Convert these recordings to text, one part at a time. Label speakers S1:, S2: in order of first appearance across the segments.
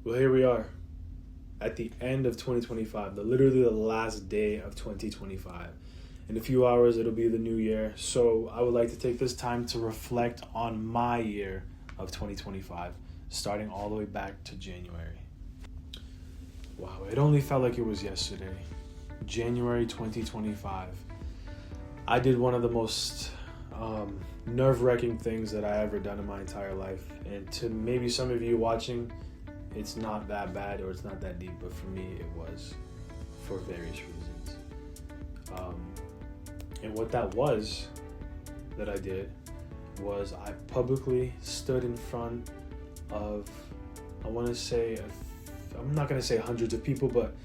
S1: Well, here we are at the end of 2025, literally the last day of 2025. In a few hours, it'll be the new year. So I would like to take this time to reflect on my year of 2025, starting all the way back to January. Wow, it only felt like it was yesterday. January 2025. I did one of the most nerve-wracking things that I ever done in my entire life. And to maybe some of you watching, it's not that bad or it's not that deep, but for me it was, for various reasons. And what that was that I did was I publicly stood in front of, I'm not going to say hundreds of people, but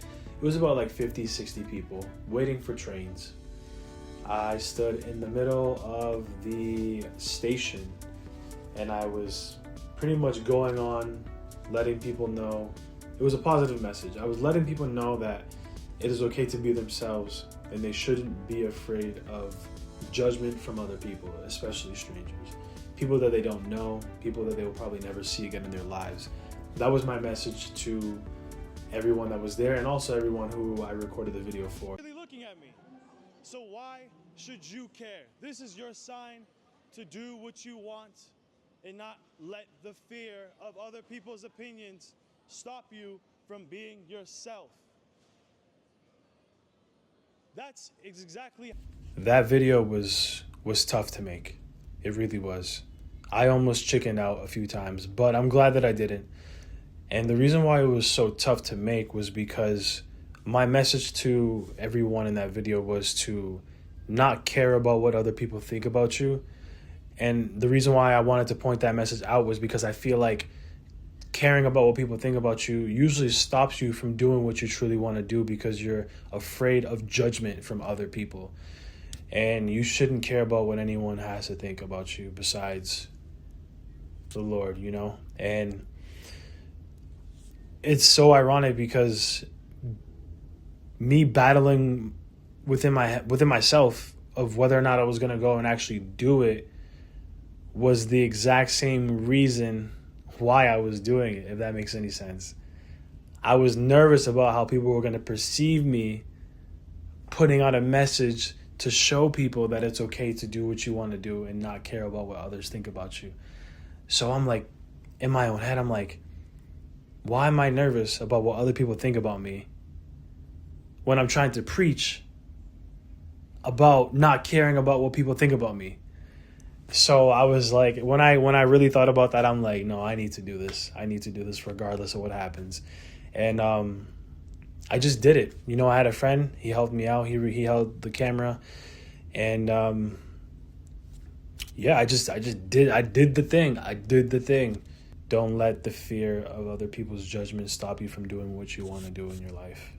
S1: it was about like 50, 60 people waiting for trains. I stood in the middle of the station and I was pretty much going on letting people know, it was a positive message. I was letting people know that it is okay to be themselves and they shouldn't be afraid of judgment from other people, especially strangers, people that they don't know, people that they will probably never see again in their lives. That was my message to everyone that was there and also everyone who I recorded the video for.
S2: Really looking at me. So why should you care? This is your sign to do what you want and not let the fear of other people's opinions stop you from being yourself. That's exactly.
S1: That video was tough to make. It really was. I almost chickened out a few times, but I'm glad that I didn't. And the reason why it was so tough to make was because my message to everyone in that video was to not care about what other people think about you. And the reason why I wanted to point that message out was because I feel like caring about what people think about you usually stops you from doing what you truly want to do because you're afraid of judgment from other people. And you shouldn't care about what anyone has to think about you besides the Lord, you know? And it's so ironic because me battling within myself of whether or not I was going to go and actually do it was the exact same reason why I was doing it, if that makes any sense. I was nervous about how people were going to perceive me putting out a message to show people that it's okay to do what you want to do and not care about what others think about you. So I'm like, in my own head, I'm like, why am I nervous about what other people think about me when I'm trying to preach about not caring about what people think about me? So I was like, when I really thought about that, I'm like, no, I need to do this. I need to do this regardless of what happens. And I just did it. You know, I had a friend. He helped me out. He held the camera. And yeah, I did the thing. I did the thing. Don't let the fear of other people's judgment stop you from doing what you want to do in your life.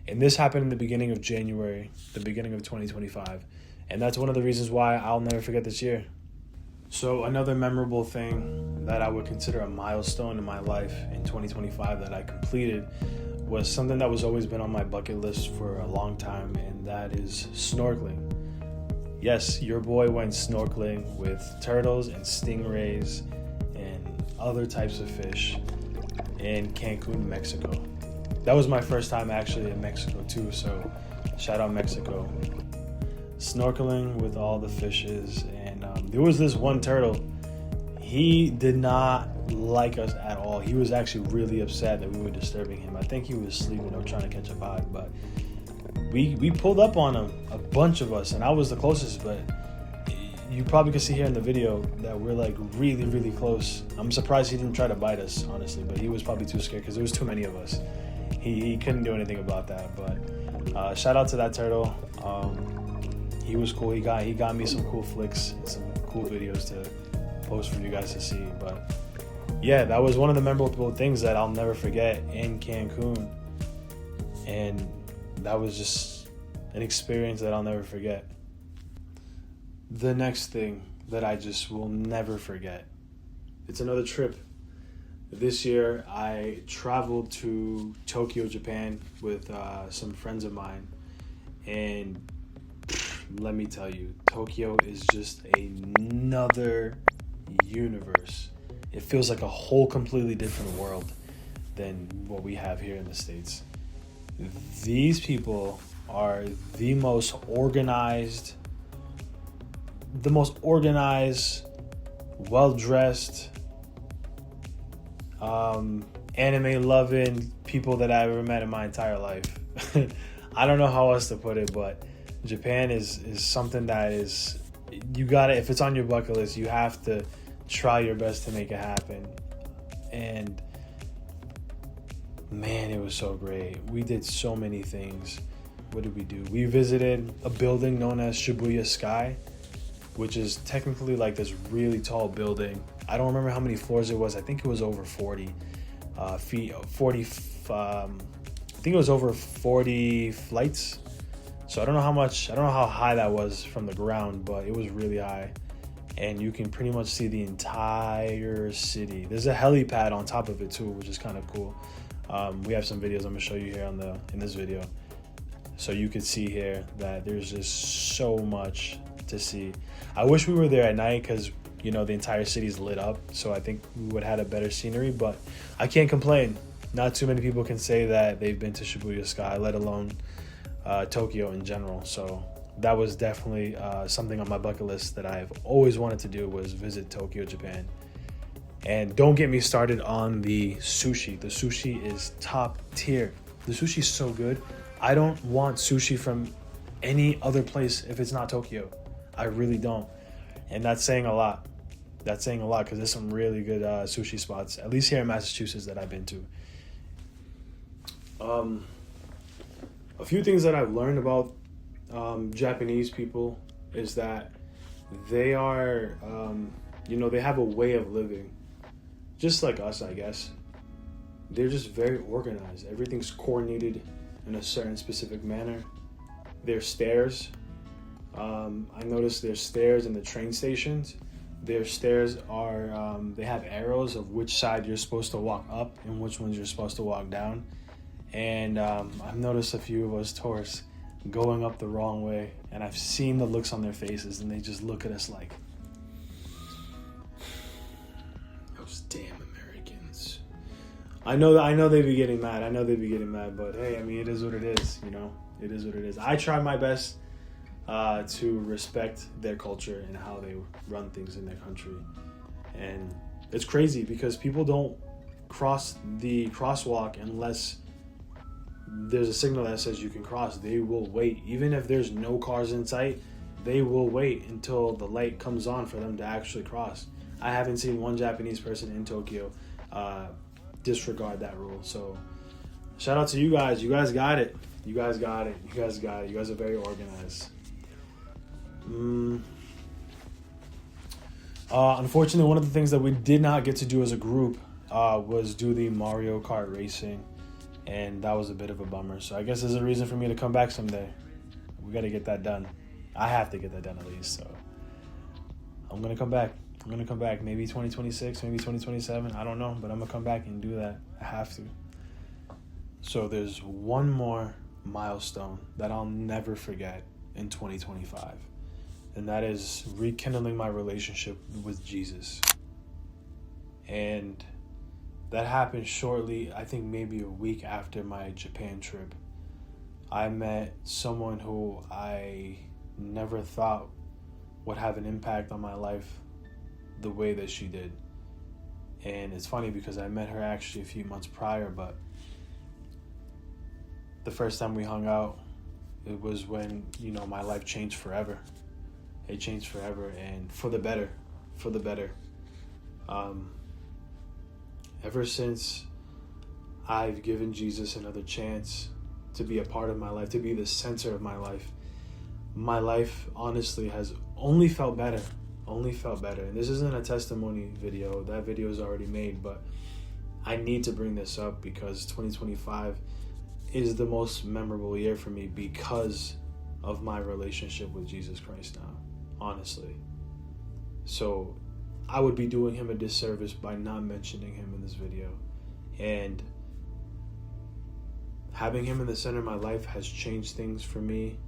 S1: And this happened in the beginning of January, the beginning of 2025. And that's one of the reasons why I'll never forget this year. So another memorable thing that I would consider a milestone in my life in 2025 that I completed was something that was always been on my bucket list for a long time, and that is snorkeling. Yes, your boy went snorkeling with turtles and stingrays and other types of fish in Cancun, Mexico. That was my first time actually in Mexico too, so shout out Mexico. Snorkeling with all the fishes, and there was this one turtle. He did not like us at all. He was actually really upset that we were disturbing him. I think he was sleeping or trying to catch a vibe, but we pulled up on him, a bunch of us, and I was the closest, but you probably could see here in the video that we're like really, really close. I'm surprised he didn't try to bite us, honestly, but he was probably too scared because there was too many of us. He couldn't do anything about that, but shout out to that turtle. He was cool. He got me some cool flicks and some cool videos to post for you guys to see. But yeah, that was one of the memorable things that I'll never forget in Cancun. And that was just an experience that I'll never forget. The next thing that I just will never forget, it's another trip. This year I traveled to Tokyo, Japan with some friends of mine, and let me tell you, Tokyo is just another universe. It feels like a whole completely different world. than what we have here in the States. These people are the most organized, well-dressed, anime loving people that I've ever met in my entire life. I don't know how else to put it, but Japan is something that is, you gotta, if it's on your bucket list, you have to try your best to make it happen. And man, it was so great. We did so many things. What did we do? We visited a building known as Shibuya Sky, which is technically like this really tall building. I don't remember how many floors it was. I think it was over 40 feet, 40, I think it was over 40 flights. So I don't know how high that was from the ground, but it was really high. And you can pretty much see the entire city. There's a helipad on top of it too, which is kind of cool. We have some videos I'm gonna show you here in this video. So you can see here that there's just so much to see. I wish we were there at night because, you know, the entire city's lit up. So I think we would have had a better scenery, but I can't complain. Not too many people can say that they've been to Shibuya Sky, let alone Tokyo in general. So that was definitely something on my bucket list that I've always wanted to do, was visit Tokyo, Japan. And don't get me started on the sushi. The sushi is top tier. The sushi is so good. I don't want sushi from any other place if it's not Tokyo. I really don't. And that's saying a lot. That's saying a lot because there's some really good sushi spots, at least here in Massachusetts, that I've been to. A few things that I've learned about Japanese people is that they are, they have a way of living, just like us, I guess. They're just very organized. Everything's coordinated in a certain specific manner. Their stairs, I noticed there's stairs in the train stations. Their stairs are, they have arrows of which side you're supposed to walk up and which ones you're supposed to walk down. And I've noticed a few of us tourists going up the wrong way, and I've seen the looks on their faces, and they just look at us like, those damn Americans. I know they'd be getting mad. But hey, I mean, it is what it is, you know? It is what it is. I try my best to respect their culture and how they run things in their country. And it's crazy because people don't cross the crosswalk unless there's a signal that says you can cross. They will wait. Even if there's no cars in sight, they will wait until the light comes on for them to actually cross. I haven't seen one Japanese person in Tokyo disregard that rule. So shout out to you guys. You guys got it. You guys are very organized. Unfortunately, one of the things that we did not get to do as a group was do the Mario Kart racing. And that was a bit of a bummer. So I guess there's a reason for me to come back someday. We got to get that done. I have to get that done at least. So I'm going to come back. Maybe 2026, maybe 2027. I don't know. But I'm going to come back and do that. I have to. So there's one more milestone that I'll never forget in 2025. And that is rekindling my relationship with Jesus. And that happened shortly, I think maybe a week after my Japan trip. I met someone who I never thought would have an impact on my life the way that she did. And it's funny because I met her actually a few months prior, but the first time we hung out, it was when, my life changed forever. It changed forever, and for the better. Ever since I've given Jesus another chance to be a part of my life, to be the center of my life honestly has only felt better. And this isn't a testimony video. That video is already made, but I need to bring this up because 2025 is the most memorable year for me because of my relationship with Jesus Christ now, honestly. So I would be doing him a disservice by not mentioning him in this video. And having him in the center of my life has changed things for me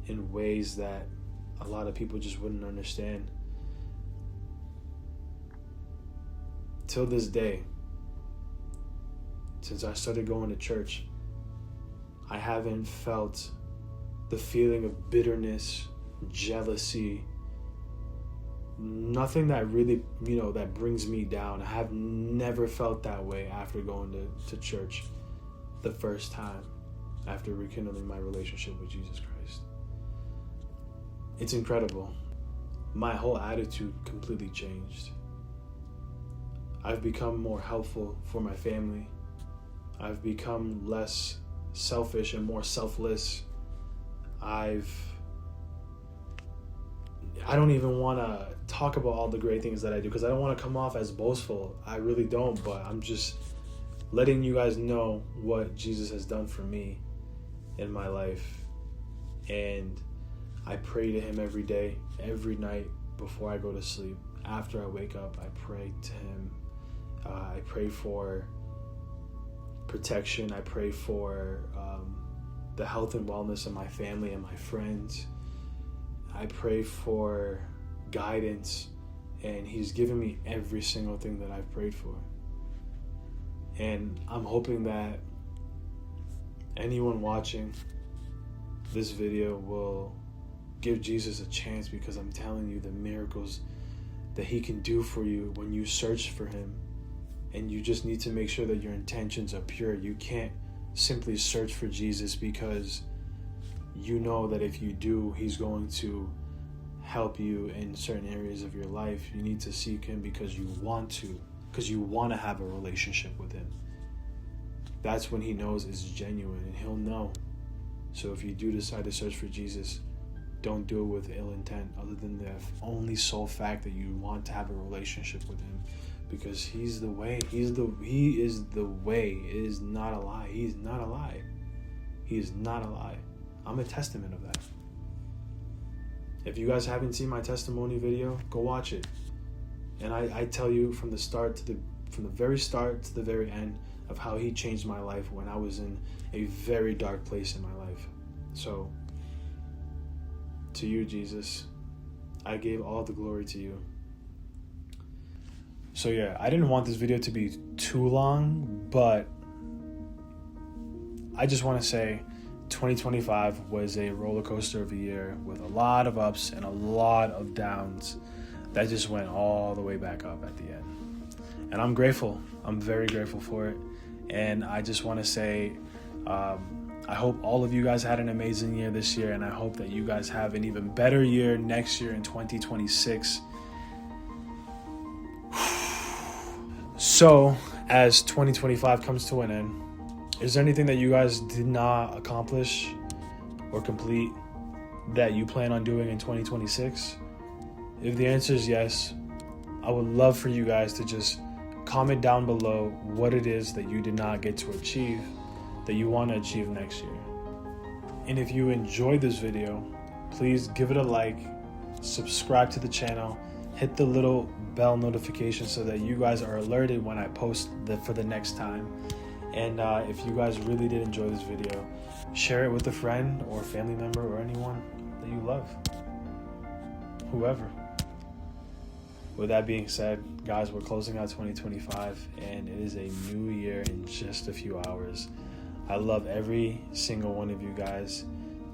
S1: in ways that a lot of people just wouldn't understand. Till this day, since I started going to church, I haven't felt the feeling of bitterness, jealousy, nothing that really, that brings me down. I have never felt that way after going to church the first time, after rekindling my relationship with Jesus Christ. It's incredible. My whole attitude completely changed. I've become more helpful for my family. I've become less selfish and more selfless. I don't even want to talk about all the great things that I do because I don't want to come off as boastful. I really don't, but I'm just letting you guys know what Jesus has done for me in my life. And I pray to him every day, every night before I go to sleep. After I wake up, I pray to him. I pray for protection. I pray for the health and wellness of my family and my friends. I pray for guidance, and he's given me every single thing that I've prayed for. And I'm hoping that anyone watching this video will give Jesus a chance, because I'm telling you the miracles that he can do for you when you search for him. And you just need to make sure that your intentions are pure. You can't simply search for Jesus because you know that if you do, he's going to help you in certain areas of your life. You need to seek him because you want to have a relationship with him. That's when he knows it's genuine, and he'll know. So if you do decide to search for Jesus, don't do it with ill intent, other than the only sole fact that you want to have a relationship with him, because he's the way. He is the way. It is not a lie. He is not a lie. He is not a lie. I'm a testament of that. If you guys haven't seen my testimony video, go watch it. And I tell you from the very start to the very end of how he changed my life when I was in a very dark place in my life. So, to you, Jesus, I gave all the glory to you. So yeah, I didn't want this video to be too long, but I just want to say 2025 was a roller coaster of a year with a lot of ups and a lot of downs that just went all the way back up at the end. And I'm grateful. I'm very grateful for it. And I just want to say, I hope all of you guys had an amazing year this year, and I hope that you guys have an even better year next year in 2026. So, as 2025 comes to an end, is there anything that you guys did not accomplish or complete that you plan on doing in 2026? If the answer is yes, I would love for you guys to just comment down below what it is that you did not get to achieve that you want to achieve next year. And if you enjoyed this video, please give it a like, subscribe to the channel, hit the little bell notification so that you guys are alerted when I post for the next time. And if you guys really did enjoy this video, share it with a friend or family member or anyone that you love. Whoever. With that being said, guys, we're closing out 2025, and it is a new year in just a few hours. I love every single one of you guys.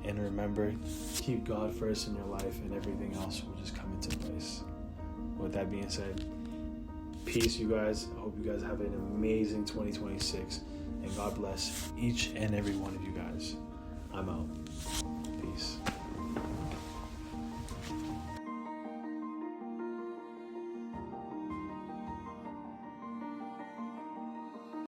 S1: And remember, keep God first in your life, and everything else will just come into place. With that being said, peace, you guys. I hope you guys have an amazing 2026. And God bless each and every one of you guys. I'm out. Peace.